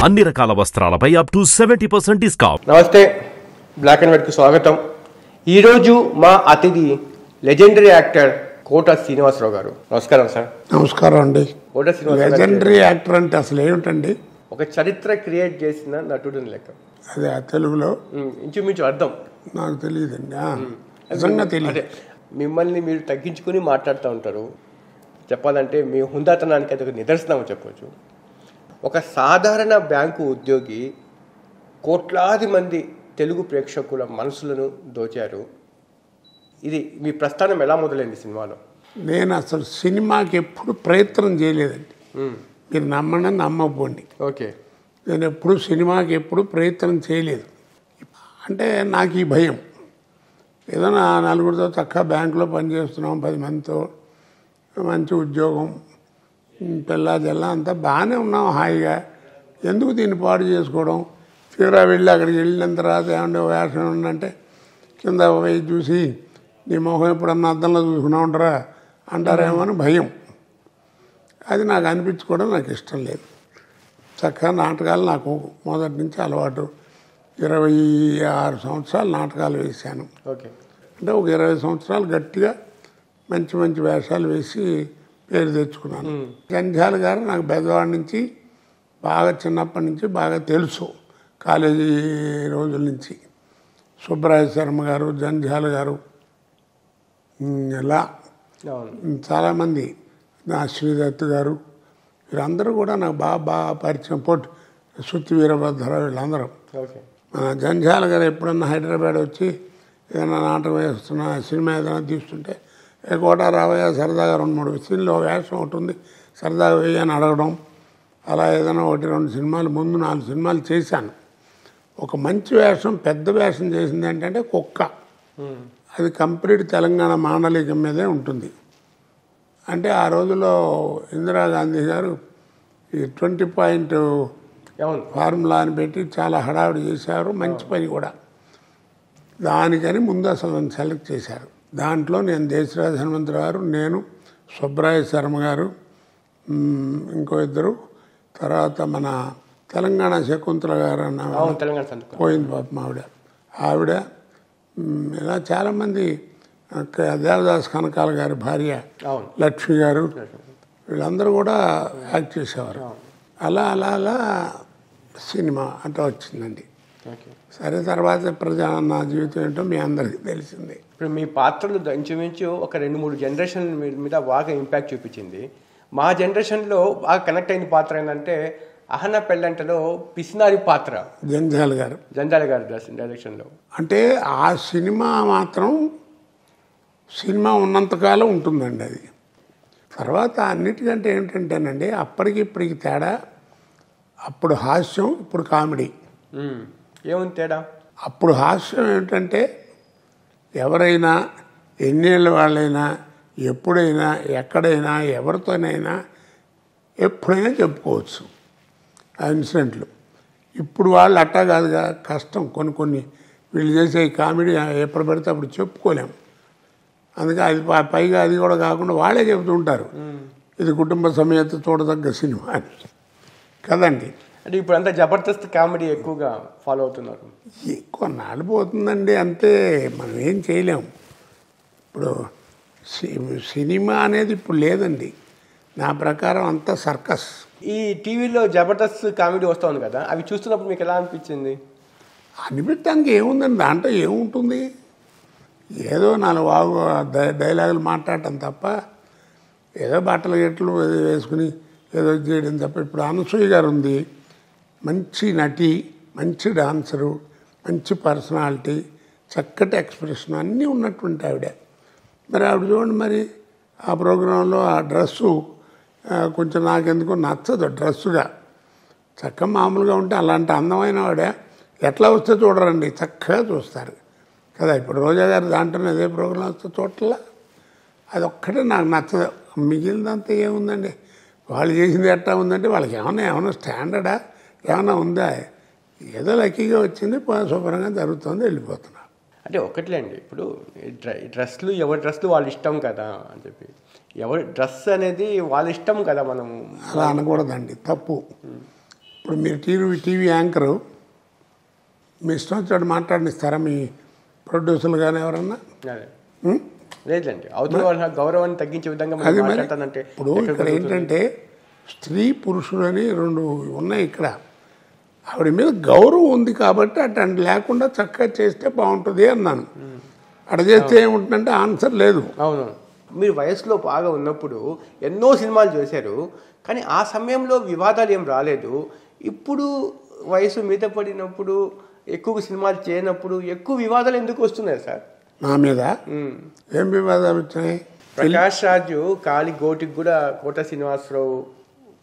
అన్ని రకాల వస్త్రాలపై up to 70% discount. నమస్తే, బ్లాక్ అండ్ వైట్కి స్వాగతం. ఈరోజు మా అతిథి లెజెండరీ యాక్టర్ కోట శ్రీనివాసరావు గారు. నమస్కారం సార్. నమస్కారం అండి. కోట శ్రీనివాసరావు లెజెండరీ యాక్టర్ అంటే అసలు ఏమిటండి? ఒక చరిత్ర క్రియేట్ చేసిన నటుడిని లెక్క. అదే తెలుగులో ఇంచుమించు అర్థం నాకు తెలియదండి, నిజంగా తెలియదు. మిమ్మల్ని మీరు తగ్గించుకుని మాట్లాడుతూ ఉంటారు. చెప్పాలంటే మీ హుందాతనానికి అది ఒక నిదర్శనం చెప్పవచ్చు. ఒక సాధారణ బ్యాంకు ఉద్యోగి కోట్లాది మంది తెలుగు ప్రేక్షకుల మనసులను దోచారు. ఇది మీ ప్రస్థానం ఎలా మొదలైంది సినిమాలో? నేను అసలు సినిమాకి ఎప్పుడు ప్రయత్నం చేయలేదండి. మీరు నమ్మడం నమ్మకపోండి. ఓకే. నేను ఎప్పుడు సినిమాకి ఎప్పుడు ప్రయత్నం చేయలేదు. అంటే నాకు ఈ భయం, ఏదైనా నలుగురితో చక్కగా బ్యాంకులో పనిచేస్తున్నాం, 10 మందితో మంచి ఉద్యోగం, పిల్ల జల్ల అంతా బాగానే ఉన్నాం హాయిగా, ఎందుకు దీన్ని పాడు చేసుకోవడం? తీరా వెళ్ళి అక్కడికి వెళ్ళిన తర్వాత ఏమంటే వేషం ఉందంటే కింద పోయి చూసి నీ మొహం ఎప్పుడన్నా అద్దంలో చూసుకున్నా ఉంటారా అంటారేమో అని భయం. అది నాకు అనిపించుకోవడం నాకు ఇష్టం లేదు. చక్కగా నాటకాలు నాకు మొదటి నుంచి అలవాటు. 26 సంవత్సరాలు నాటకాలు వేశాను. ఓకే. అంటే ఒక 20 సంవత్సరాలు గట్టిగా మంచి మంచి వేషాలు వేసి పేరు తెచ్చుకున్నాను. జంధ్యాల గారు నాకు పెద్దవాడి నుంచి బాగా చిన్నప్పటి నుంచి బాగా తెలుసు, కాలేజీ రోజుల నుంచి. సుబ్బరాయ శర్మ గారు, జంధ్యాల గారు, ఇలా చాలామంది, శ్రీదత్ గారు, వీరందరూ కూడా నాకు బాగా పరిచయం. సుత్తి వీరభద్రరావు, వీళ్ళందరూ. మన జంధ్యాల గారు ఎప్పుడన్నా హైదరాబాద్ వచ్చి ఏదైనా నాటకం వేస్తున్నా, సినిమా ఏదైనా తీస్తుంటే కోట రావయ్య సరదాగా 2-3 సీన్లో వేషం ఉంటుంది, సరదాగా వేయని అడగడం. అలా ఏదైనా 1-2 సినిమాలు, ముందు 4 సినిమాలు చేశాను. ఒక మంచి వేషం, పెద్ద వేషం చేసింది ఏంటంటే కుక్క. అది కంప్లీట్ తెలంగాణ మాండలికం మీదే ఉంటుంది. అంటే ఆ రోజుల్లో ఇందిరాగాంధీ గారు ఈ 20 పాయింట్ ఫార్ములా అని పెట్టి చాలా హడావిడి చేశారు. మంచి పని కూడా. దానికని ముందు అసలు నన్ను సెలెక్ట్ చేశారు. దాంట్లో నేను దేశరాజ హనుమంతు గారు, నేను, సుబ్బరాయ శర్మ గారు, ఇంకో ఇద్దరు, తర్వాత మన తెలంగాణ శకుంతల గారు అన్న పోయింది పాపం ఆవిడ, ఇలా చాలామంది, దేవదాస్ కనకాల గారి భార్య లక్ష్మి గారు, వీళ్ళందరూ కూడా యాక్ట్ చేసేవారు. అలా అలా అలా సినిమా అంతా వచ్చిందండి. సరే, తర్వాత నా జీవితం ఏంటో మీ అందరికీ తెలిసింది. ఇప్పుడు మీ పాత్రలు ఇంచుమించు ఒక 2-3 జనరేషన్ మీద బాగా ఇంపాక్ట్ చూపించింది. మా జనరేషన్లో బాగా కనెక్ట్ అయిన పాత్ర ఏంటంటే అహన పెళ్ళంటలో పిసినారి పాత్ర, జంధ్యాల గారు డైరెక్షన్లో. అంటే ఆ సినిమా మాత్రం సినిమా ఉన్నంతకాలం ఉంటుందండి అది. తర్వాత అన్నిటికంటే ఏమిటంటేనండి, అప్పటికి ఇప్పటికి తేడా. అప్పుడు హాస్యం, ఇప్పుడు కామెడీ. ఏముంది తేడా? అప్పుడు హాస్యం ఏమిటంటే ఎవరైనా, ఎన్నేళ్ళ వాళ్ళైనా, ఎప్పుడైనా, ఎక్కడైనా, ఎవరితోనైనా ఎప్పుడైనా చెప్పుకోవచ్చు ఆ ఇన్సిడెంట్లు. ఇప్పుడు వాళ్ళు అట్టా కాదుగా, కష్టం. కొన్ని వీళ్ళు చేసే కామెడీ ఎప్పుడు పడితే అప్పుడు చెప్పుకోలేము. అందుకే అది పైగా అది కూడా కాకుండా వాళ్ళే చెబుతూ ఉంటారు, ఇది కుటుంబ సమేత చూడదగ్గ సినిమా అని కదండి. అంటే ఇప్పుడు అంతా జబర్దస్త్ కామెడీ ఎక్కువగా ఫాలో అవుతున్నారు. కొన్నాళ్ళు పోతుందండి, అంతే, మనం ఏం చేయలేము. ఇప్పుడు సినిమా అనేది ఇప్పుడు లేదండి, నా ప్రకారం అంతా సర్కస్. ఈ టీవీలో జబర్దస్త్ కామెడీ వస్తుంది కదా, అవి చూస్తున్నప్పుడు మీకు ఎలా అనిపించింది? అనిపించడానికి ఏముందండి, దాంట్లో ఏముంటుంది? ఏదో 4 డైలాగులు మాట్లాడటం తప్ప, ఏదో బట్టలు గెట్లు వేసుకుని ఏదో చేయడం తప్ప. ఇప్పుడు అనసూయ గారు ఉంది, మంచి నటి, మంచి డాన్సరు, మంచి పర్సనాలిటీ, చక్కటి ఎక్స్ప్రెషన్ అన్నీ ఉన్నటువంటి ఆవిడ. మరి ఆవిడ చూడండి, మరి ఆ ప్రోగ్రాంలో ఆ డ్రెస్సు కొంచెం నాకెందుకో నచ్చదు. డ్రెస్సుగా చక్కగా మామూలుగా ఉంటే అలాంటి అందమైన ఆవిడ ఎట్లా వస్తే చూడరండి, చక్కగా చూస్తారు కదా. ఇప్పుడు రోజా గారు దాంట్లోనే అదే ప్రోగ్రాం వస్తే చూడట్లా, అది ఒక్కటే నాకు నచ్చదు. మిగిలినంతా ఏముందండి, వాళ్ళు చేసింది ఎట్లా ఉందంటే వాళ్ళకి ఏమైనా స్టాండర్డా ఏమైనా ఉందా? ఏదో లక్కీగా వచ్చింది, శుభ్రంగా జరుగుతుంది, వెళ్ళిపోతున్నా. అంటే ఒకట్లేండి, ఇప్పుడు డ్రెస్లు ఎవరి డ్రెస్లు వాళ్ళ ఇష్టం కదా అని చెప్పి, ఎవరి డ్రెస్ అనేది వాళ్ళ ఇష్టం కదా, మనము అలా అనకూడదండి, తప్పు. ఇప్పుడు మీరు టీవీ యాంకరు మీ ఇష్టం వచ్చాడు మాట్లాడినిస్తారా మీ ప్రొడ్యూసర్లు కానీ ఎవరన్నా? లేదండి, అవతల వాళ్ళ గౌరవాన్ని తగ్గించే విధంగా అది మాట్లాడతానంటే. ఇప్పుడు ఇక్కడ ఏంటంటే స్త్రీ పురుషులు అని రెండు ఉన్నాయి. ఇక్కడ ఆవిడ మీద గౌరవం ఉంది కాబట్టి అట్లాంటి లేకుండా చక్కగా చేస్తే బాగుంటుంది అన్నాను. అక్కడ చేస్తే ఏముంటుందంటే ఆన్సర్ లేదు. అవును, మీరు వయసులో బాగా ఉన్నప్పుడు ఎన్నో సినిమాలు చేశారు, కానీ ఆ సమయంలో వివాదాలు ఏం రాలేదు. ఇప్పుడు వయసు మీద పడినప్పుడు ఎక్కువ సినిమాలు చేయనప్పుడు ఎక్కువ వివాదాలు ఎందుకు వస్తున్నాయి సార్? నా మీద ఏం వివాదాలు వచ్చాయి? ప్రకాష్ రాజు కాలి గోటికి కూడా కోట శ్రీనివాసరావు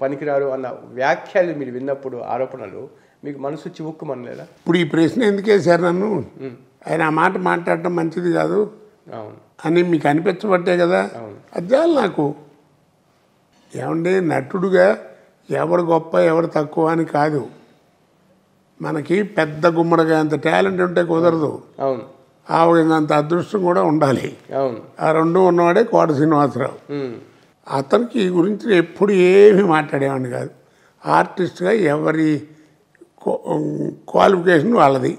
పనికిరారు అన్న వ్యాఖ్యలు మీరు విన్నప్పుడు, ఆరోపణలు మీకు మనసు చివుక్కుమనలేదా? ఇప్పుడు ఈ ప్రశ్న ఎందుకు వేశారు నన్ను? ఆయన ఆ మాట మాట్లాడటం మంచిది కాదు అని మీకు అనిపించబట్టే కదా. అది నాకు ఏమండి, నటుడుగా ఎవరు గొప్ప ఎవరు తక్కువ అని కాదు. మనకి పెద్ద గుమ్మడిగా అంత టాలెంట్ ఉంటే కుదరదు. అవును, ఆవిడంత అదృష్టం కూడా ఉండాలి. అవును, ఆ రెండు ఉన్నవాడే కోట శ్రీనివాసరావు. అతనికి ఈ గురించి ఎప్పుడు ఏమీ మాట్లాడేవాడిని కాదు. ఆర్టిస్ట్గా ఎవరి క్వాలిఫికేషన్ వాళ్ళది,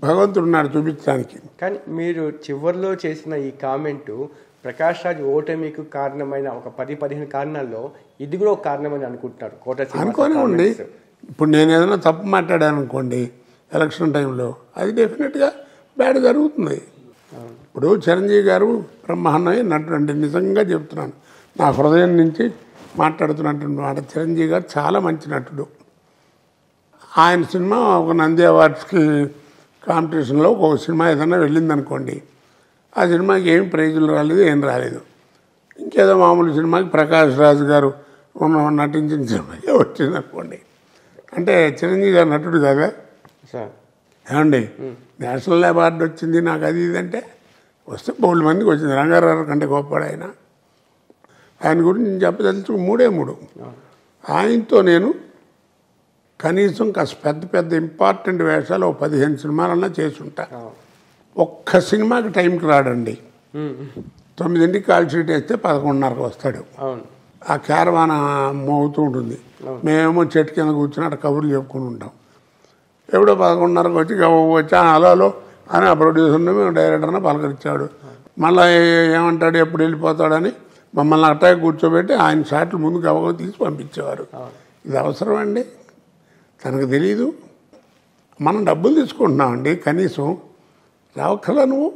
భగవంతుడు ఉన్నాడు చూపించడానికి. కానీ మీరు చివరిలో చేసిన ఈ కామెంటు ప్రకాష్ రాజ్ ఓటమికి కారణమైన ఒక 10-15 కారణాల్లో ఇది కూడా ఒక కారణమని అనుకుంటున్నారు కోట అనుకోనివ్వండి. ఇప్పుడు నేను ఏదైనా తప్పు మాట్లాడాను అనుకోండి ఎలక్షన్ టైంలో, అది డెఫినెట్గా బ్యాడ్ జరుగుతుంది. ఇప్పుడు చిరంజీవి గారు బ్రహ్మాండమే నటుడు అండి, నిజంగా చెప్తున్నాను, నా హృదయం నుంచి మాట్లాడుతున్నటువంటి మాట. చిరంజీవి గారు చాలా మంచి నటుడు. ఆయన సినిమా ఒక నంది అవార్డ్స్కి కాంపిటీషన్లో ఒక సినిమా ఏదైనా వెళ్ళిందనుకోండి, ఆ సినిమాకి ఏం ప్రైజులు రాలేదు, ఏం రాలేదు. ఇంకేదో మామూలు సినిమాకి ప్రకాష్ రాజు గారు నటించిన సినిమాకే వచ్చిందనుకోండి, అంటే చిరంజీవి గారు నటుడు కదా. ఏమండి, నేషనల్ అవార్డు వచ్చింది నాకు, అది ఇదంటే వస్తే 3 మందికి వచ్చింది. రంగారావు కంటే గొప్పవాడు ఆయన. ఆయన గురించి నేను చెప్పదలుచు 3 ఆయనతో నేను కనీసం కాస్త పెద్ద ఇంపార్టెంట్ వేషాలు 15 సినిమాలన్నా చేసి ఉంటా. ఒక్క సినిమాకి టైంకి రాడండి. 9ంటికి కాల్ షీట్ వేస్తే 11:30కి వస్తాడు. ఆ క్యారవాన మోగుతూ ఉంటుంది, మేమేమో చెట్టు కింద కూర్చుని అక్కడ కబుర్లు చెప్పుకుని ఉంటాం. ఎప్పుడో 11:30కి వచ్చి వచ్చా హలో అని ఆ ప్రొడ్యూసర్ని మేము డైరెక్టర్ని పలకరించాడు. మళ్ళీ ఏమంటాడు ఎప్పుడు వెళ్ళిపోతాడని మమ్మల్ని అట్టాగే కూర్చోబెట్టి ఆయన షాట్లు ముందు గవగవ తీసి పంపించేవారు. ఇది అవసరం అండి? తనకు తెలీదు. మనం డబ్బులు తీసుకుంటున్నామండి, కనీసం రావక్కలా నువ్వు.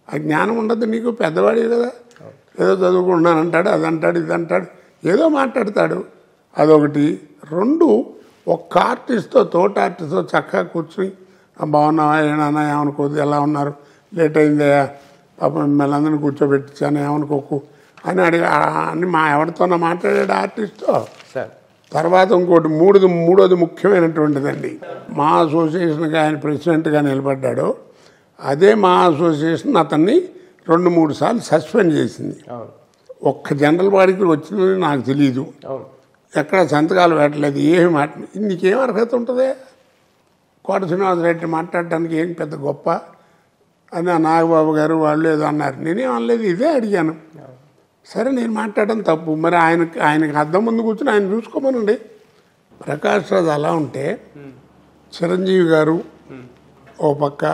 ఆ జ్ఞానం ఉండదు నీకు, పెద్దవాడివి కదా. ఏదో చదువుకుంటున్నాను అంటాడు, అదంటాడు, ఇదంటాడు, ఏదో మాట్లాడతాడు. అదొకటి. 2, ఒక్క ఆర్టిస్ట్తో తోటి ఆర్టిస్ట్తో చక్కగా కూర్చుని బాగున్నావా, ఏమన్నా ఏమనుకోదు, ఎలా ఉన్నారు, లేట్ అయిందయ్యా, పాపం మిమ్మల్ని అందరినీ కూర్చోబెట్టించాను ఏమనుకోకు అని అని ఎవరితోనో మాట్లాడాడు ఆర్టిస్ట్తో. తర్వాత ఇంకోటి మూడోది ముఖ్యమైనటువంటిదండి, మా అసోసియేషన్కి ఆయన ప్రెసిడెంట్గా నిలబడ్డాడు. అదే మా అసోసియేషన్ అతన్ని 2-3 సార్లు సస్పెండ్ చేసింది. ఒక్క జనరల్ బాడీకి వచ్చిందని నాకు తెలియదు, ఎక్కడ సంతకాలు పెట్టలేదు, ఏమి నీకేం అర్హత ఉంటుంది కోట శ్రీనివాసరెడ్డి మాట్లాడటానికి? ఏం పెద్ద గొప్ప అని నాగబాబు గారు వాళ్ళు ఏదో అన్నారు, నేనేం అనలేదు, ఇదే అడిగాను. సరే నేను మాట్లాడడం తప్పు, మరి ఆయనకి అద్దం ముందు కూర్చొని ఆయన చూసుకోమనండి. ప్రకాష్ రాజ్ అలా ఉంటే చిరంజీవి గారు ఓ పక్క,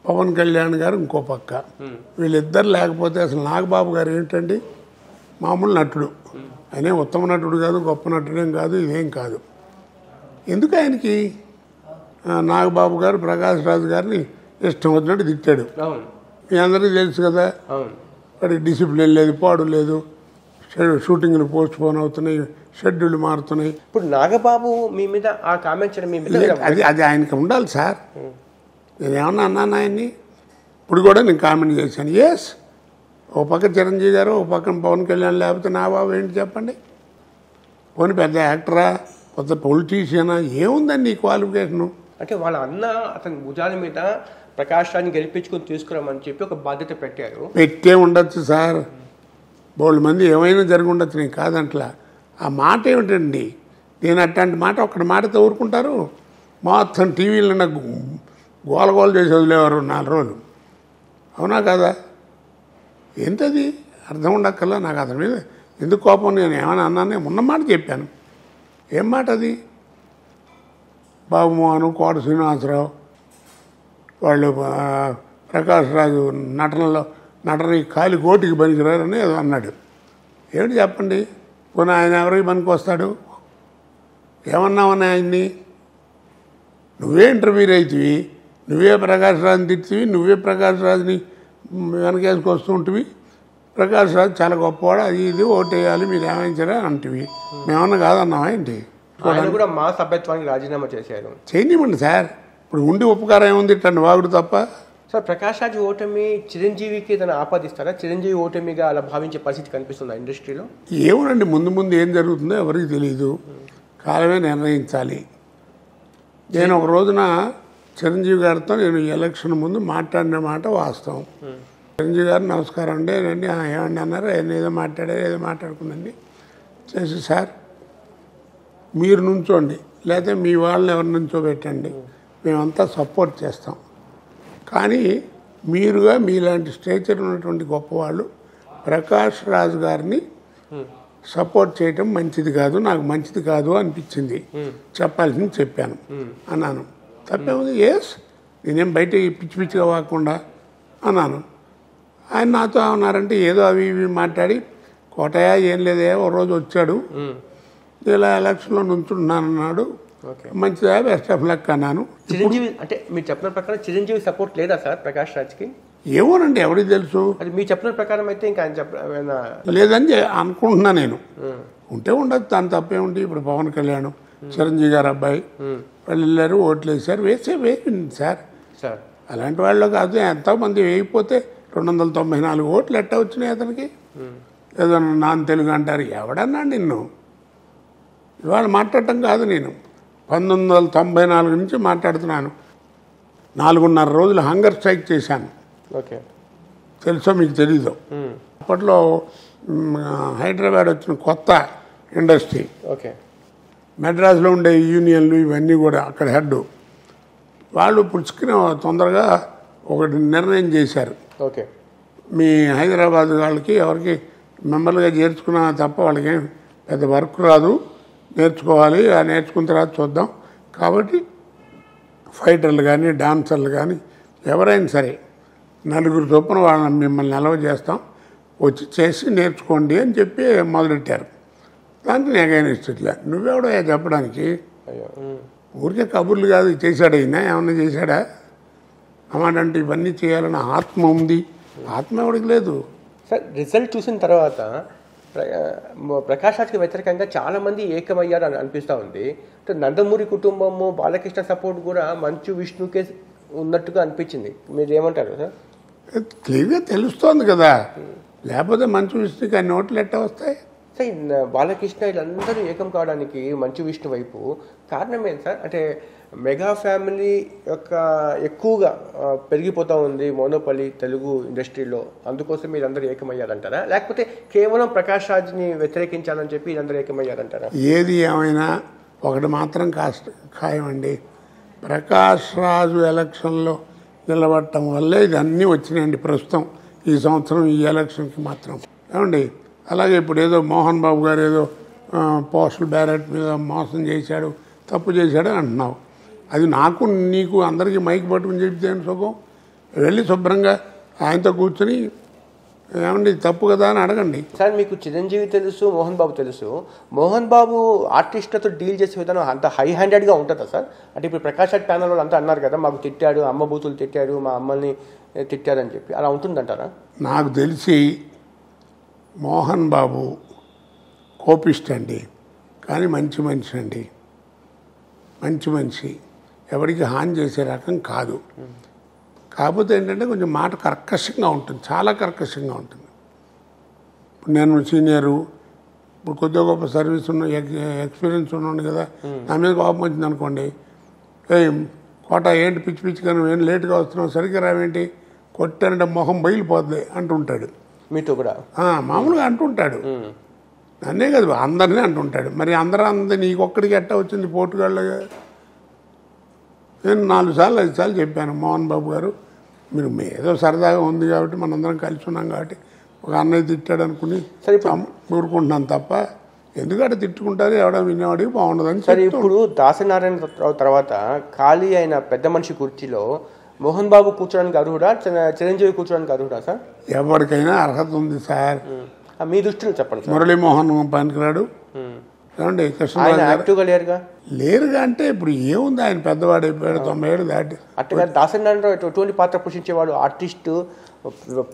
పవన్ కళ్యాణ్ గారు ఇంకో పక్క, వీళ్ళిద్దరు లేకపోతే అసలు నాగబాబు గారు ఏంటండి, మామూలు నటుడు. ఆయనే ఉత్తమ నటుడు కాదు, గొప్ప నటుడేం కాదు, ఇదేం కాదు. ఎందుకు ఆయనకి నాగబాబు గారు ప్రకాష్ రాజు గారిని ఇష్టం వచ్చినట్టు తిట్టాడు. మీ అందరికీ తెలుసు కదా. వాడికి డిసిప్లిన్ లేదు, పాడు లేదు, షూటింగ్లు పోస్ట్ పోన్ అవుతున్నాయి, షెడ్యూల్ మారుతున్నాయి. ఇప్పుడు నాగబాబు మీ మీద ఆ కామెంట్ చేయడం మీ మీద అది ఆయనకి ఉండాలి సార్. నేనేమన్నా అన్నాను ఆయన్ని? ఇప్పుడు కూడా నేను కామెంట్ చేశాను. ఎస్, ఓ పక్క చిరంజీవి గారు, ఓ పక్కన పవన్ కళ్యాణ్, లేకపోతే నా బాబు ఏంటి చెప్పండి? పోనీ పెద్ద యాక్టరా, పెద్ద పొలిటీషియనా, ఏముందండి ఈ క్వాలిఫికేషను? అంటే వాళ్ళ అన్న అతని భుజాల మీద ప్రకాష్ రాజ్ని గెలిపించుకొని తీసుకురామని చెప్పి ఒక బాధ్యత పెట్టారు. పెట్టే ఉండొచ్చు సార్, బోళ్ళు మంది ఏమైనా జరిగి ఉండొచ్చు, నేను కాదంట్లా. ఆ మాట ఏమిటండి? నేను అట్లాంటి మాట ఒక్కటి మాటతో ఊరుకుంటారు? మొత్తం టీవీలో నాకు గోలగోలు చేసి వదిలేవారు 4 రోజులు. అవునా కదా? ఏంటది అర్థం ఉండక్కల్లా నాకు అతని మీద ఎందుకు కోపం? నేను ఏమైనా అన్నానే, ఉన్నమాట చెప్పాను. ఏం మాట అది? బాబుమోహన్, కోట శ్రీనివాసరావు వాళ్ళు ప్రకాష్ రాజు నటనకి కాలి కోటికి పనికిరారని ఏదో అన్నాడు. ఏమిటి చెప్పండి, పోనీ ఆయన ఎవరికి పనికి వస్తాడు? ఏమన్నామని ఆయన్ని? నువ్వే ఇంటర్వ్యూర్ అవుతుంది, నువ్వే ప్రకాష్ రాజుని తిట్టివి, నువ్వే ప్రకాష్ రాజుని వెనకేసుకొస్తూ ఉంటుంది. ప్రకాష్ రాజు చాలా గొప్పవాడు, అది ఇది ఓటేయాలి మీరు ఏమైంచారా అంటివి. మేమన్నా కాదన్నావా ఏంటి? ఆయన కూడా మా సభ్యత్వానికి రాజీనామా చేశారు. చేయనివ్వండి సార్, ఇప్పుడు ఉండి ఉపకారం ఏముంది ఇట్టండి వాగుడు తప్ప. సార్ ప్రకాష్ రాజ్ ఓటమి చిరంజీవికి ఏదైనా ఆపాదిస్తారా? చిరంజీవి ఓటమిగా అలా భావించే పరిస్థితి కనిపిస్తుందా ఇండస్ట్రీలో? ఏమోనండి, ముందు ఏం జరుగుతుందో ఎవరికి తెలియదు, కాలమే నిర్ణయించాలి. నేను ఒక రోజున చిరంజీవి గారితో నేను ఎలక్షన్ ముందు మాట్లాడిన మాట వాస్తవం. చిరంజీవి గారు నమస్కారం అండి ఏమండి అన్నారు. ఆయన ఏదో మాట్లాడుకుందండి చేసి, సార్ మీరు నుంచోండి లేకపోతే మీ వాళ్ళని ఎవరి నుంచో పెట్టండి, మేమంతా సపోర్ట్ చేస్తాం. కానీ మీరుగా మీలాంటి స్టేచర్ ఉన్నటువంటి గొప్పవాళ్ళు ప్రకాష్ రాజ్ గారిని సపోర్ట్ చేయటం మంచిది కాదు, నాకు మంచిది కాదు అనిపించింది, చెప్పాల్సింది చెప్పాను అన్నాను. తప్పేముంది, ఎస్ నేనేం బయట పిచ్చిగా వాకుండా అన్నాను. ఆయన నాతో ఏమన్నారంటే ఏదో అవి ఇవి మాట్లాడి, కోటయ్య ఏం లేదే ఓ రోజు వచ్చాడు ఇలా ఎలక్షన్లో నుంచుంటున్నానన్నాడు, మంచిదా బెస్ట్ ఆఫ్ లక్ అన్నాను. చిరంజీవి అంటే మీరు చెప్పిన ప్రకారం చిరంజీవి సపోర్ట్ లేదా సార్ ప్రకాష్ రాజ్కి? ఏమోనండి, ఎవరికి తెలుసు. అది మీరు చెప్పిన ప్రకారం అయితే ఇంకా ఆయన లేదని అనుకుంటున్నా నేను. ఉంటే ఉండదు, దాని తప్పేముంది. ఇప్పుడు పవన్ కళ్యాణ్ చిరంజీవి గారు అబ్బాయి వాళ్ళు వెళ్ళారు, ఓట్లు వేసారు, వేసింది సార్. అలాంటి వాళ్ళు కాదు, ఎంతోమంది వేయకపోతే 294 ఓట్లు ఎట్టా వచ్చినాయి అతనికి. ఏదో నాన్ తెలుగు అంటారు, ఎవడన్నా నిన్ను ఇవాళ మాట్లాడటం కాదు. నేను 1994 నుంచి మాట్లాడుతున్నాను. 4.5 రోజులు హంగర్ స్ట్రైక్ చేశాను. ఓకే, తెలుసో మీకు తెలీదు. అప్పట్లో హైదరాబాద్ వచ్చిన కొత్త ఇండస్ట్రీ, ఓకే, మెడ్రాస్లో ఉండే యూనియన్లు ఇవన్నీ కూడా అక్కడ హెడ్ వాళ్ళు పుచ్చుకుని తొందరగా ఒకటి నిర్ణయం చేశారు. ఓకే, మీ హైదరాబాద్ వాళ్ళకి ఎవరికి మెంబర్లుగా చేర్చుకున్నా తప్ప వాళ్ళకి పెద్ద వర్క్ రాదు, నేర్చుకోవాలి, ఆ నేర్చుకున్న తర్వాత చూద్దాం. కాబట్టి ఫైటర్లు కానీ డాన్సర్లు కానీ ఎవరైనా సరే 4 చొప్పున వాళ్ళని మిమ్మల్ని నిల్వ చేస్తాం, వచ్చి చేసి నేర్చుకోండి అని చెప్పి మొదలెట్టారు. దానికి నెగైనెస్ట్ ఇట్లా నువ్వెవడో చెప్పడానికి, ఊరికే కబుర్లు కాదు. చేశాడు అయినా ఏమన్నా చేశాడా? అన్నమాట. అంటే ఇవన్నీ చేయాలని ఆత్మ ఉంది, ఆత్మ ఎవడికి లేదు సార్. రిజల్ట్ చూసిన తర్వాత ప్రకాష్ రాజ్కి వ్యతిరేకంగా చాలామంది ఏకమయ్యారు అని అనిపిస్తూ ఉంది. అంటే నందమూరి కుటుంబము బాలకృష్ణ సపోర్ట్ కూడా మంచు విష్ణుకే ఉన్నట్టుగా అనిపించింది. మీరు ఏమంటారు సార్? క్లియర్గా తెలుస్తోంది కదా, లేకపోతే మంచు విష్ణుకి అన్ని ఓట్లు ఎట్టా వస్తాయి? సార్ బాలకృష్ణ వీళ్ళందరూ ఏకం కావడానికి మంచు విష్ణు వైపు కారణం ఏంటి సార్? అంటే మెగా ఫ్యామిలీ యొక్క ఎక్కువగా పెరిగిపోతూ ఉంది మోనోపలి తెలుగు ఇండస్ట్రీలో, అందుకోసం మీరందరూ ఏకమయ్యారంటారా? లేకపోతే కేవలం ప్రకాష్ రాజ్ని వ్యతిరేకించాలని చెప్పి వీళ్ళందరూ ఏకమయ్యారంటారా? ఏది ఏమైనా ఒకటి మాత్రం ఖాయమండి, ప్రకాష్ రాజు ఎలక్షన్లో నిలబడటం వల్లే ఇది అన్నీ వచ్చినాయండి ప్రస్తుతం ఈ సంవత్సరం ఈ ఎలక్షన్కి మాత్రం. ఏమండి, అలాగే ఇప్పుడు ఏదో మోహన్ బాబు గారు ఏదో పోస్టల్ బ్యాలెట్ మీద మోసం చేశాడు, తప్పు చేశాడు అంటున్నావు. అది నాకు నీకు అందరికీ మైక్ పట్టుకుని చెప్తే సుఖం. వెళ్ళి శుభ్రంగా ఆయనతో కూర్చొని ఏమండి తప్పు కదా అని అడగండి. సార్ మీకు చిరంజీవి తెలుసు, మోహన్ బాబు తెలుసు. మోహన్ బాబు ఆర్టిస్టులతో డీల్ చేసే విధానం అంత హై హ్యాండెడ్గా ఉంటుందా సార్? అంటే ఇప్పుడు ప్రకాష్ రాజ్ ప్యానల్ వాళ్ళు అంతా అన్నారు కదా, మాకు తిట్టాడు, అమ్మ బూతులు తిట్టాడు, మా అమ్మల్ని తిట్టారని చెప్పి, అలా ఉంటుందంటారా? నాకు తెలిసి మోహన్ బాబు కోపిస్ట్ అండి, కానీ మంచి మనిషి అండి, మంచి మనిషి, ఎవరికి హాని చేసే రకం కాదు. కాకపోతే ఏంటంటే కొంచెం మాట కర్కశంగా ఉంటుంది, చాలా కర్కశంగా ఉంటుంది. ఇప్పుడు నేను సీనియరు, ఇప్పుడు కొద్దిగా గొప్ప సర్వీస్ ఉన్న ఎక్స్పీరియన్స్ ఉన్నాను కదా, నా మీద కోపం వచ్చింది అనుకోండి, కోట ఏంటి పిచ్చి పిచ్చిగా నువ్వు ఏం లేట్గా వస్తున్నావు, సరిగ్గా రావేంటి, కొట్టానంటే మొహం బయలుపోతుంది అంటుంటాడు. మీతో కూడా మామూలుగా అంటుంటాడు, నన్నే కదా అందరినీ అంటుంటాడు. మరి అందరూ నీకొక్కడికి ఎట్టా వచ్చింది పోటుగాళ్ళగా? నేను 4 సార్లు 5 సార్లు చెప్పాను, మోహన్ బాబు గారు మీరు ఏదో సరదాగా ఉంది కాబట్టి మనందరం కలిసి ఉన్నాం కాబట్టి ఒక అన్నయ్య తిట్టాడు అనుకుని ఊరుకుంటున్నాను తప్ప ఎందుకంటే తిట్టుకుంటారు, ఎవడో వినేవాడికి బాగుండదని. సరే, ఇప్పుడు దాసనారాయణరావు తర్వాత ఖాళీ అయిన పెద్ద మనిషి కుర్చీలో మోహన్ బాబు కూర్చోడానికి అర్హుడా, చిరంజీవి కూర్చోడానికి అర్హుడా సార్? ఎవరికైనా అర్హత ఉంది సార్. మీ దృష్టిలో చెప్పండి సార్. మురళీమోహన్ పనికిరాడు, ఏమండి కృష్ణరాజు లేరుగా అంటే ఇప్పుడు ఏముంది, ఆయన పెద్దవాడు అయిపోయాడు, 90 ఏళ్ళు దాటి. అట్టుగా దాసనారాయణరావు ఎటువంటి పాత్ర పోషించేవాడు? ఆర్టిస్టు,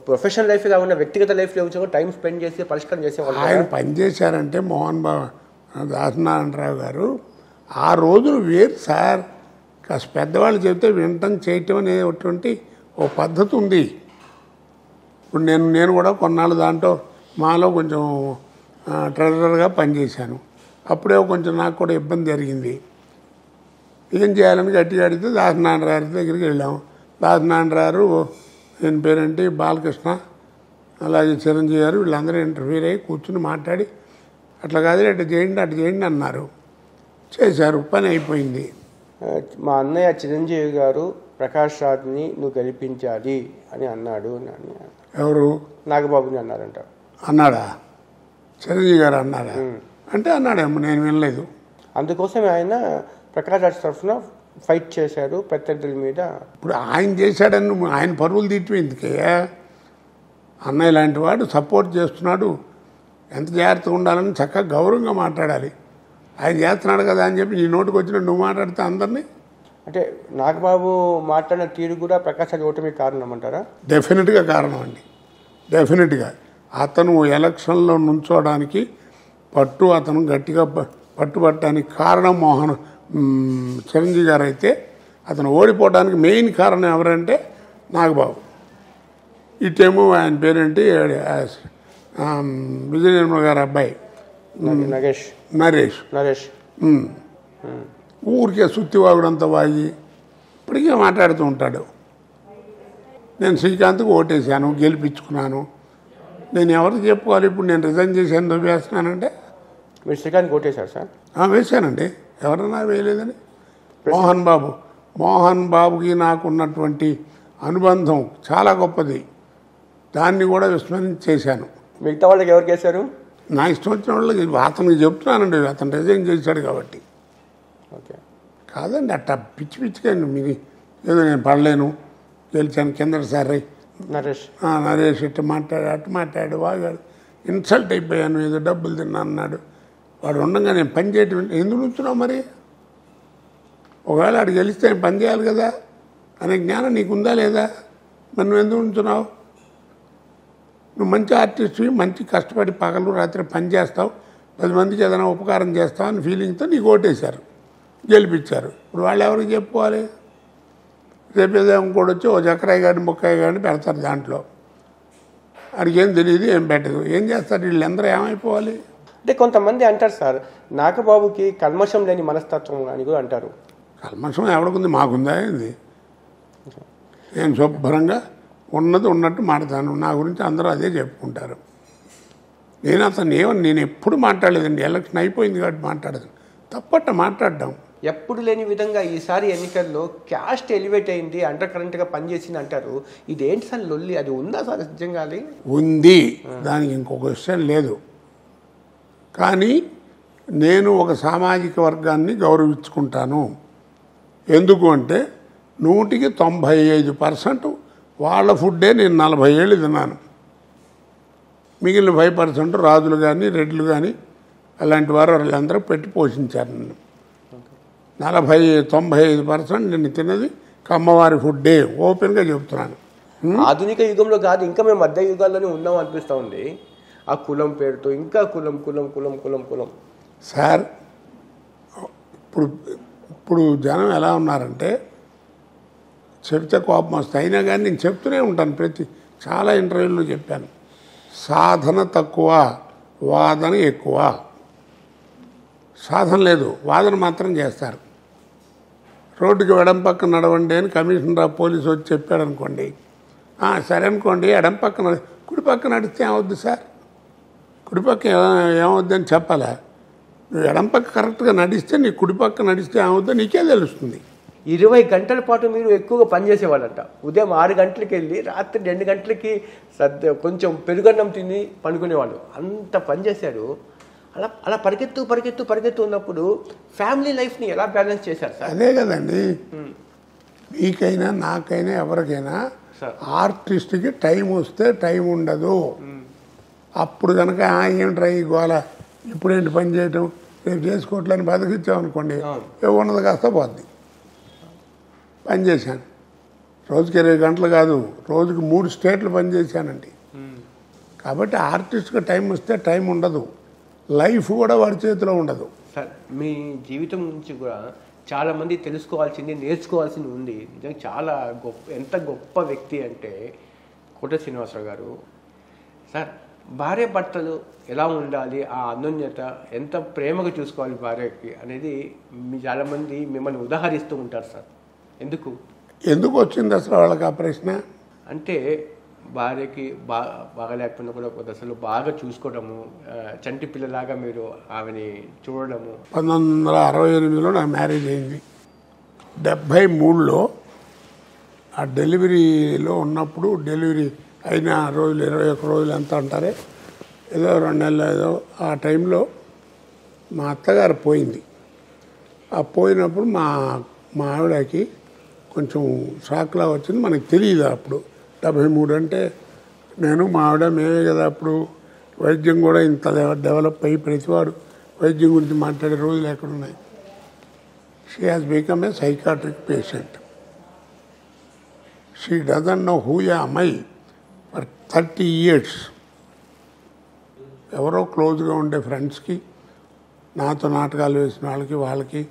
ప్రొఫెషనల్ లైఫ్ కాకుండా వ్యక్తిగత లైఫ్లో వచ్చి టైం స్పెండ్ చేసి పరిష్కారం చేసేవాళ్ళు. ఆయన పనిచేశారంటే మోహన్ బాబు దాసనారాయణరావు గారు ఆ రోజులు వేరు సార్. కాస్త పెద్దవాళ్ళు చెబితే వినటం చేయటం అనేటువంటి ఓ పద్ధతి ఉంది. ఇప్పుడు నేను కూడా కొన్నాళ్ళు దాంట్లో మాలో కొంచెం ట్రెజరర్గా పనిచేశాను. అప్పుడే కొంచెం నాకు కూడా ఇబ్బంది జరిగింది. ఏం చేయాలని గట్టిగా అడిగితే దాసనారాయణ దగ్గరికి వెళ్ళాము. దాసనారాయణ ఆయన పేరేంటి బాలకృష్ణ, అలాగే చిరంజీవి గారు, వీళ్ళందరూ ఇంటర్వ్యూ అయ్యి కూర్చుని మాట్లాడి అట్లా కాదు అటు చేయండి అన్నారు. చేశారు, పని అయిపోయింది. మా అన్నయ్య చిరంజీవి గారు ప్రకాష్ రాజ్ని నువ్వు గెలిపించాలి అని అన్నాడు. ఎవరు? నాగబాబుని అన్నారంట. అన్నాడా? చిరంజీవి గారు అన్నాడా? అంటే అన్నాడేమో, నేను వినలేదు. అందుకోసమే ఆయన ప్రకాష్ రాజ్ తరఫున ఫైట్ చేశారు ప్రత్యర్థుల మీద. ఇప్పుడు ఆయన చేశాడని ఆయన పరువులు తీయటం ఎందుకయ్యా? అన్నయ్య లాంటి వాడు సపోర్ట్ చేస్తున్నాడు, ఎంత జాగ్రత్తగా ఉండాలని చక్కగా గౌరవంగా మాట్లాడాలి. ఆయన చేస్తున్నాడు కదా అని చెప్పి నీ నోటికి వచ్చిన నువ్వు మాట్లాడితే అందరినీ. అంటే నాగబాబు మాట్లాడిన తీరు కూడా ప్రకాష్ రాజ్ ఓటమి కారణం అంటారా? డెఫినెట్గా కారణం అండి, డెఫినెట్గా. అతను ఎలక్షన్లో నుంచోడానికి అతను గట్టిగా పట్టుబట్టడానికి కారణం చిరంజీవి గారు అయితే, అతను ఓడిపోవడానికి మెయిన్ కారణం ఎవరంటే నాగబాబు. ఇటేమో ఆయన పేరేంటి విజయ నిర్మల గారి అబ్బాయి నరేష్ ఊరికే సుత్తివాగుడంతా వాగి ఇప్పటికే మాట్లాడుతూ ఉంటాడు. నేను శ్రీకాంత్కి ఓటేశాను, గెలిపించుకున్నాను, నేను ఎవరికి చెప్పుకోవాలి? ఇప్పుడు నేను రిజైన్ చేశాను, దొబ్బేస్తున్నానంటే. మీరు శ్రీకాంత్ ఓటేశారు సార్? వేశానండి, ఎవరన్నా వేయలేదని. మోహన్ బాబుకి నాకున్నటువంటి అనుబంధం చాలా గొప్పది, దాన్ని కూడా విస్మరించేశాను. మిగతా వాళ్ళకి ఎవరికి వేశారు? నా ఇష్టం వచ్చిన వాళ్ళకి అతనికి చెప్తున్నానండి, అతను రిజైన్ చేశాడు కాబట్టి. ఓకే, కాదండి అట్టా పిచ్చిగా మీరు ఏదో నేను పడలేను గెలిచాను కిందసారి నరేష్ ఇట్టు మాట్లాడు వాగాడు, ఇన్సల్ట్ అయిపోయాను, ఏదో డబ్బులు తిన్నా అన్నాడు. వాడు ఉండగా నేను పని చేయటం ఎందుకు ఉంచున్నావు? మరి ఒకవేళ వాడు గెలిస్తే నేను పని చేయాలి కదా అనే జ్ఞానం నీకుందా లేదా? మరి నువ్వు ఎందుకు ఉంచున్నావు? నువ్వు మంచి ఆర్టిస్ట్వి, మంచి కష్టపడి పగలు రాత్రి పని చేస్తావు, 10 మందికి ఏదైనా ఉపకారం చేస్తావు అని ఫీలింగ్తో నీకు ఓటేశారు, గెలిపించారు. ఇప్పుడు వాళ్ళు ఎవరికి చెప్పుకోవాలి? రేపు ఏదో ఇంకోటి వచ్చి ఓ చక్రాయి గారిని ముక్కాయి గారిని పెడతారు, దాంట్లో వాడికి ఏం తెలియదు, ఏం పెట్టదు, ఏం చేస్తారు? వీళ్ళందరూ ఏమైపోవాలి? అంటే కొంతమంది అంటారు సార్, నాగబాబుకి కల్మషం లేని మనస్తత్వం అని కూడా అంటారు. కల్మషం ఎవడికుంది? మాకుందా ఏంది? నేను శుభ్రంగా ఉన్నది ఉన్నట్టు మాట్లాడతాను, నా గురించి అందరూ అదే చెప్పుకుంటారు. నేను ఎప్పుడు మాట్లాడలేదండి, ఎలక్షన్ అయిపోయింది కాబట్టి మాట్లాడదు, తప్పట్ట మాట్లాడడం. ఎప్పుడు లేని విధంగా ఈసారి ఎన్నికల్లో క్యాస్ట్ ఎలివేట్ అయింది, అండర్ కరెంట్గా పనిచేసింది అంటారు. ఇదేంటి సార్ లొల్లి? అది ఉందా సార్ నిజంగా? ఉంది, దానికి ఇంకొక విషయం లేదు. కానీ నేను ఒక సామాజిక వర్గాన్ని గౌరవించుకుంటాను. ఎందుకు అంటే 100కి 95% వాళ్ళ ఫుడ్డే నేను 40 ఏళ్ళు తిన్నాను. మిగిలిన 5% రాజులు కానీ రెడ్లు కానీ అలాంటి వారు వాళ్ళందరూ పెట్టి పోషించారు నన్ను. 95% నేను తిన్నది కమ్మవారి ఫుడ్డే, ఓపెన్గా చెప్తున్నాను. ఆధునిక యుగంలో కాదు, ఇంకా మేము మధ్య యుగాల్లోనే ఉన్నాం అనిపిస్తూ ఉంది. ఆ కులం పేరుతో ఇంకా కులం కులం కులం కులం కులం సార్. ఇప్పుడు జనం ఎలా ఉన్నారంటే చెప్తే కోపం వస్తాయి, అయినా కానీ నేను చెప్తూనే ఉంటాను, చాలా ఇంటర్వ్యూల్లో చెప్పాను, సాధన తక్కువ, వాదన ఎక్కువ. సాధన లేదు, వాదన మాత్రం చేస్తారు. రోడ్డుకి ఎడం పక్కన నడవండి అని కమిషనర్ ఆఫ్ పోలీసు వచ్చి చెప్పాడు అనుకోండి, సరే అనుకోండి, ఎడం పక్కన కుడి పక్క నడిస్తే ఏమవుద్ది సార్? కుడిపక్క ఏమవుద్దని చెప్పాలా? నువ్వు ఎడం పక్క కరెక్ట్గా నడిస్తే నీ కుడిపక్క నడిస్తే ఏమవుద్దో నీకే తెలుస్తుంది. 20 గంటల పాటు మీరు ఎక్కువగా పనిచేసేవాళ్ళంట. ఉదయం 6 గంటలకి వెళ్ళి రాత్రి 2 గంటలకి కొంచెం పెరుగన్నం తిని పండుకునేవాళ్ళు, అంత పనిచేశాడు. అలా అలా పరిగెత్తు ఉన్నప్పుడు ఫ్యామిలీ లైఫ్ని ఎలా బ్యాలెన్స్ చేశారు సార్? అదే కదండి, మీకైనా నాకైనా ఎవరికైనా ఆర్టిస్ట్కి టైం వస్తే టైం ఉండదు. అప్పుడు కనుక ఏమిట్రా ఈ గోల, ఇప్పుడేంటి పని చేయటం, రేపు చేసుకోవట్లని బతికిచ్చామనుకోండి, ఉన్నది కాస్త పోద్ది. పని చేశాను రోజుకి 20 గంటలు కాదు, రోజుకి 3 స్టేట్లు పని చేశానండి. కాబట్టి ఆర్టిస్ట్కి టైం వస్తే టైం ఉండదు, లైఫ్ కూడా వాడి చేతిలో ఉండదు. సార్ మీ జీవితం నుంచి కూడా చాలామంది తెలుసుకోవాల్సింది, నేర్చుకోవాల్సింది ఉంది. నిజంగా చాలా ఎంత గొప్ప వ్యక్తి అంటే కోట శ్రీనివాసరావు గారు. సార్ భార్య భర్తలు ఎలా ఉండాలి, ఆ అన్యోన్యత, ఎంత ప్రేమగా చూసుకోవాలి భార్యకి అనేది చాలామంది మిమ్మల్ని ఉదాహరిస్తూ ఉంటారు సార్. ఎందుకు వచ్చింది అసలు వాళ్ళకి ఆ ప్రశ్న? అంటే భార్యకి బాగలేకపోయినా కూడా అసలు బాగా చూసుకోవడము, చంటి పిల్లలాగా మీరు ఆమెని చూడడము. 1968లో నాకు మ్యారేజ్ అయింది. 73లో ఆ డెలివరీలో ఉన్నప్పుడు, డెలివరీ అయిన రోజులు 21 రోజులు ఎంత అంటారే, ఏదో 2 నెలలు ఏదో ఆ టైంలో మా అత్తగారు పోయింది. ఆ పోయినప్పుడు మా ఆవిడకి కొంచెం షాక్లా వచ్చింది. మనకి తెలియదు అప్పుడు. 73 అంటే నేను మా ఆవిడ మేమే కదా అప్పుడు. వైద్యం కూడా ఇంత డెవలప్ అయ్యి ప్రతివాడు వైద్యం గురించి మాట్లాడే రోజులు ఎక్కడున్నాయి. She has become a psychiatric patient. She doesn't know who am I for 30 years. ఎవరో క్లోజ్గా ఉండే ఫ్రెండ్స్కి, నాతో నాటకాలు వేసిన వాళ్ళకి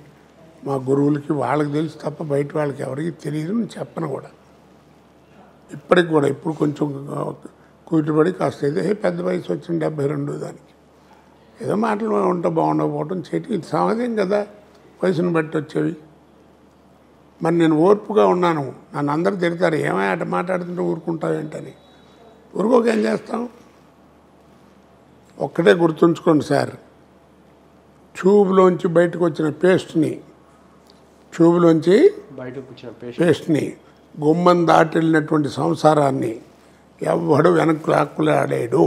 మా గురువులకి వాళ్ళకి తెలుసు తప్ప బయట వాళ్ళకి ఎవరికి తెలియదు. నేను చెప్పను కూడా. ఇప్పటికి కూడా ఇప్పుడు కొంచెం కూతురుపడి కాస్త ఏదో పెద్ద వయసు వచ్చింది 72 దానికి ఏదో మాటలు ఉంటే బాగుండకపోవటం చేతి ఇది సహజం కదా, వయసును బట్టి వచ్చేవి. మరి నేను ఓర్పుగా ఉన్నాను. నన్ను అందరూ తిడతారు, ఏమై అట మాట్లాడుతుంటే ఊరుకుంటావు ఏంటని. ఊరుకోక ఏం చేస్తాం? ఒక్కటే గుర్తుంచుకోండి సార్, ట్యూబ్లోంచి బయటకు వచ్చిన పేస్ట్ని గుమ్మం దాటెళ్ళినటువంటి సంసారాన్ని ఎవడు వెనక్కి లాక్కులాడాడు.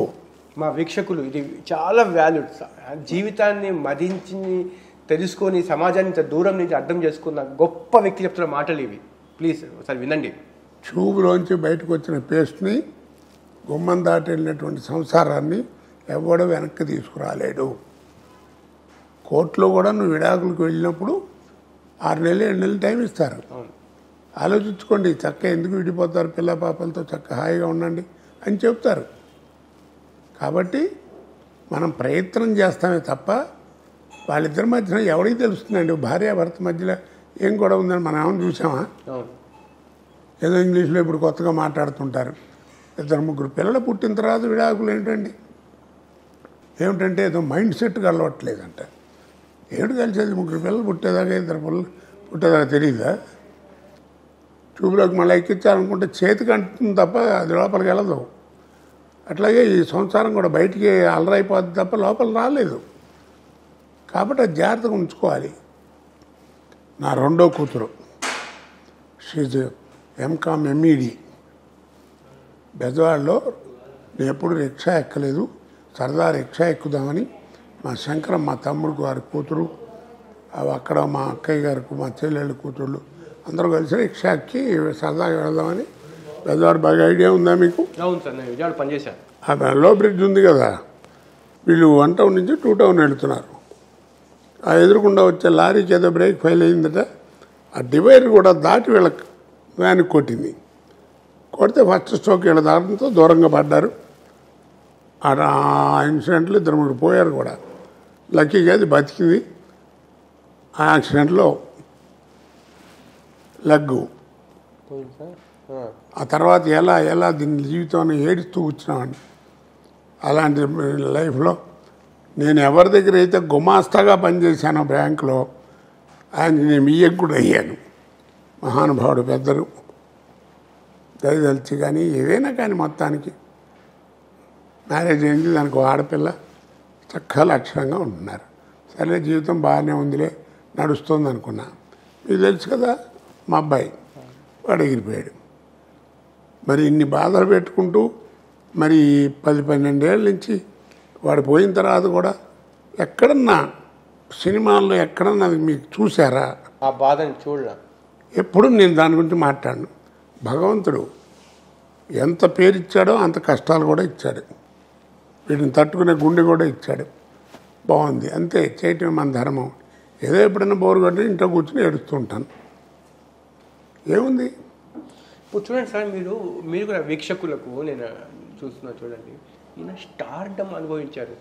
మా వీక్షకులు ఇది చాలా వాల్యూడ్. జీవితాన్ని మదించి తెలుసుకొని సమాజాన్ని దూరం నుంచి అర్థం చేసుకున్న గొప్ప వ్యక్తి చెప్తున్న మాటలు ఇవి. ప్లీజ్ ఒకసారి వినండి. ట్యూబ్లోంచి బయటకు వచ్చిన పేస్ట్ని, గుమ్మం దాటెళ్ళినటువంటి సంసారాన్ని ఎవడు వెనక్కి తీసుకురాలేడు. కోర్టులో కూడా నువ్వు విడాకులకు వెళ్ళినప్పుడు 6 నెలలు 7 నెలలు టైం ఇస్తారు. ఆలోచించుకోండి, చక్క ఎందుకు విడిపోతారు, పిల్ల పాపలతో చక్క హాయిగా ఉండండి అని చెప్తారు. కాబట్టి మనం ప్రయత్నం చేస్తామే తప్ప వాళ్ళిద్దరి మధ్యన ఎవరికి తెలుస్తుందండి? భార్యాభర్త మధ్యలో ఏం గొడవ ఉందని మనం ఏమైనా చూసామా? ఏదో ఇంగ్లీష్లో ఇప్పుడు కొత్తగా మాట్లాడుతుంటారు. 2-3 పిల్లలు పుట్టిన తర్వాత విడాకులు ఏమిటంటే ఏదో మైండ్ సెట్గా అలవట్లేదంట. ఏడు కలిసేది 3 పిల్లలు పుట్టేదాకా 2 పిల్లలు పుట్టేదాకా తెలియదా? ట్యూబ్లోకి మళ్ళీ ఎక్కించాలనుకుంటే చేతికి అంటుంది తప్ప అది లోపలికి వెళ్ళదు. అట్లాగే ఈ సంసారం కూడా బయటికి అలరైపోద్ది తప్ప లోపల రాలేదు. కాబట్టి అది జాగ్రత్తగా ఉంచుకోవాలి. నా రెండో కూతురు షీజ్ ఎంకామ్ ఎంఈడి. బెజవాడలో నేను ఎప్పుడు రిక్షా ఎక్కలేదు, సరదా రిక్షా ఎక్కుదామని మా శంకరం, మా తమ్ముడు గారి కూతురు, అక్కడ మా అక్కయ్య గారికి, మా చెల్లెళ్ళ కూతుళ్ళు అందరూ కలిసి రిక్షా ఎక్కి సరదాగా వెళదామని. బెజవాడ బాగా ఐడియా ఉందా మీకు? అవును సార్, నేను విజయవాడ పనిచేశాను. ఆ లో బ్రిడ్జ్ ఉంది కదా, వీళ్ళు 1 టౌన్ నుంచి 2 టౌన్ వెళుతున్నారు. ఆ ఎదురుకుండా వచ్చే లారీకి ఏదో బ్రేక్ ఫెయిల్ అయిందట. ఆ డివైడర్ కూడా దాటి వీళ్ళకి వ్యాన్కి కొట్టింది. కొడితే ఫస్ట్ స్ట్రోక్ వీళ్ళ దాటంతో దూరంగా పడ్డారు. ఆ ఇన్సిడెంట్లో 2-3 పోయారు కూడా. లక్కీగా అది బతికింది. ఆ యాక్సిడెంట్లో లెగ్గు. ఆ తర్వాత ఎలా దీని జీవితాన్ని ఏడుస్తూ వచ్చినామని. అలాంటి లైఫ్లో నేను ఎవరి దగ్గర అయితే గుమాస్తాగా పనిచేశానో బ్యాంకులో, ఆయన నేను బియ్యం కూడా అయ్యాను. మహానుభావుడు, పెద్దలు దయదలిచి. కానీ ఏదైనా కానీ మొత్తానికి మ్యారేజ్ అయింది, దానికి ఆడపిల్ల చక్కగా లక్షణంగా ఉంటున్నారు. సరే జీవితం బాగానే ఉందిలే, నడుస్తుంది అనుకున్నా. మీకు తెలుసు కదా మా అబ్బాయి, వాడు ఎగిరిపోయాడు. మరి ఇన్ని బాధలు పెట్టుకుంటూ మరి 10-12 ఏళ్ళ నుంచి వాడు పోయిన తర్వాత కూడా ఎక్కడన్నా సినిమాల్లో ఎక్కడన్నా అది మీకు చూసారా? ఆ బాధని చూడరా? ఎప్పుడు నేను దాని గురించి మాట్లాడను. భగవంతుడు ఎంత పేరు ఇచ్చాడో అంత కష్టాలు కూడా ఇచ్చాడు, వీటిని తట్టుకునే గుండె కూడా ఇచ్చాడు. బాగుంది, అంతే, చేయటం మన ధర్మం. ఏదో ఎప్పుడైనా బోరు కొట్టి ఇంట్లో కూర్చొని ఏడుస్తూ ఉంటాను, ఏముంది. ఇప్పుడు చూడండి సార్, మీరు కూడా వీక్షకులకు నేను చూస్తున్నా చూడండి, ఈయన స్టార్డమ్ అనుభవించారు.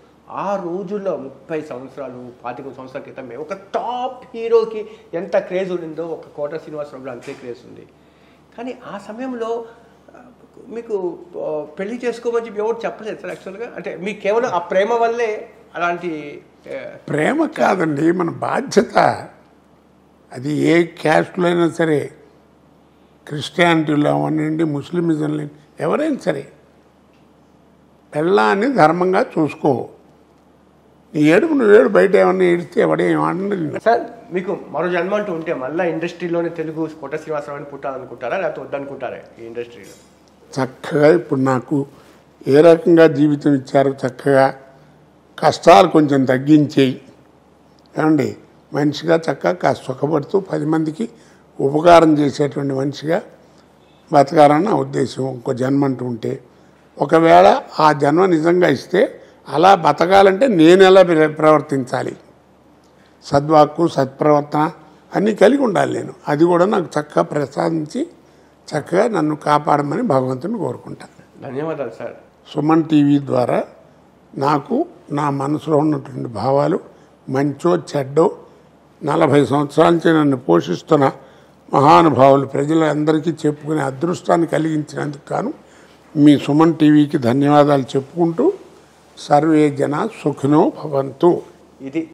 ఆ రోజుల్లో 30 సంవత్సరాలు 25 సంవత్సరాల క్రితమే ఒక టాప్ హీరోకి ఎంత క్రేజ్ ఉండిందో ఒక కోట శ్రీనివాసరావులో అంతే క్రేజ్ ఉంది. కానీ ఆ సమయంలో మీకు పెళ్లి చేసుకోమని చెప్పి ఎవరు చెప్పలేదు సార్ యాక్చువల్గా? అంటే మీకు కేవలం ఆ ప్రేమ వల్లే అలాంటి? ప్రేమ కాదండి, మన బాధ్యత. అది ఏ క్యాస్ట్లో అయినా సరే, క్రిస్టియానిటీలో అవ్వనండి, ముస్లిమిజంలో ఎవరైనా సరే, పెళ్ళాన్ని ధర్మంగా చూసుకో. నీ ఏడుపు నువ్వు ఏడు, బయట ఏమన్నా ఏడిస్తే ఎవడేమన్నా. సార్ మీకు మరో జన్మ అంటూ ఉంటే మళ్ళీ ఇండస్ట్రీలోనే తెలుగు కోట శ్రీనివాసరావుని పుట్టాలనుకుంటారా, లేకపోతే వద్దనుకుంటారా ఈ ఇండస్ట్రీలో? చక్కగా ఇప్పుడు నాకు ఏ రకంగా జీవితం ఇచ్చారో చక్కగా కష్టాలు కొంచెం తగ్గించేయి ఏమండి, మనిషిగా చక్కగా సుఖపడుతూ 10 మందికి ఉపకారం చేసేటువంటి మనిషిగా బతకాలని నా ఉద్దేశం. ఇంకో జన్మ అంటూ ఉంటే, ఒకవేళ ఆ జన్మ నిజంగా ఇస్తే అలా బతకాలంటే నేను ఎలా ప్రవర్తించాలి, సద్వాక్కు సత్ప్రవర్తన అన్నీ కలిగి ఉండాలి నేను. అది కూడా నాకు చక్కగా ప్రసాదించి చక్కగా నన్ను కాపాడమని భగవంతుని కోరుకుంటాను. ధన్యవాదాలు సార్. సుమన్ టీవీ ద్వారా నాకు నా మనసులో ఉన్నటువంటి భావాలు, మంచో చెడ్డో, 40 సంవత్సరాల నుంచి నన్ను పోషిస్తున్న మహానుభావులు ప్రజలందరికీ చెప్పుకునే అదృష్టాన్ని కలిగించినందుకు గాను మీ సుమన్ టీవీకి ధన్యవాదాలు చెప్పుకుంటూ, సర్వే జన సుఖినో భవంతు. ఇది